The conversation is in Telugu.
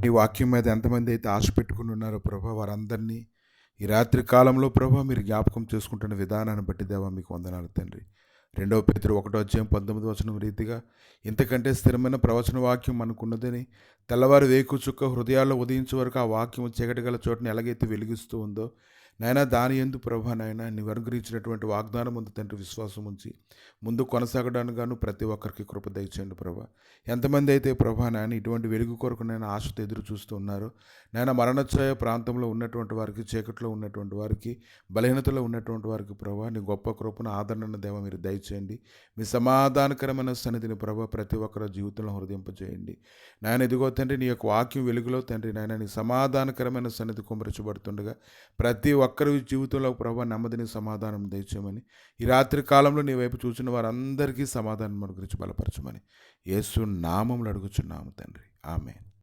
ఈ వాక్యం మీద ఎంతమంది అయితే ఆశ పెట్టుకుని ఉన్నారో ప్రభా, వారందరినీ ఈ రాత్రి కాలంలో ప్రభా మీరు జ్ఞాపకం చేసుకుంటున్న విధానాన్ని బట్టి దేవా మీకు వందనాలు తండ్రి. 2 Peter 1:19 రీతిగా ఇంతకంటే స్థిరమైన ప్రవచన వాక్యం మనకున్నదని, తెల్లవారు వేకు చుక్క హృదయాల్లో ఉదయించే వరకు ఆ వాక్యం చీకటి గల చోటుని ఎలాగైతే వెలిగిస్తూ ఉందో నాయన, దాని యందు ప్రభా నాయన నీవు అనుగ్రహించినటువంటి వాగ్దానం ఉంది తండ్రి. విశ్వాసం ఉంచి ముందు కొనసాగడానికి గాను ప్రతి ఒక్కరికి కృప దయచేయండి ప్రభా. ఎంతమంది అయితే ప్రభా నాయన ఇటువంటి వెలుగు కొరకు నేను ఆశతో ఎదురు చూస్తూ ఉన్నారో నాయన, మరణఛాయ ప్రాంతంలో ఉన్నటువంటి వారికి, చీకట్లో ఉన్నటువంటి వారికి, బలహీనతలో ఉన్నటువంటి వారికి ప్రభా నీ గొప్ప కృపను ఆదరణ దేవ మీరు దయచేయండి. మీ సమాధానకరమైన సన్నిధిని ప్రభా ప్రతి ఒక్కరి జీవితంలో హృదయింపజేయండి నాయన. ఇదిగో తండ్రి, నీ యొక్క వాక్యం వెలుగులో తండ్రి నాయన నీ సమాధానకరమైన సన్నిధి కుమరించబడుతుండగా ప్రతి ఒక్కరి జీవితంలో ప్రభా నెమ్మదిని సమాధానం దయచేయమని, ఈ రాత్రి కాలంలో నీ వైపు చూసిన వారందరికీ సమాధానం మన గురించి బలపరచమని యేసు నామములో అడుగుచున్నాము తండ్రి. ఆమేన్.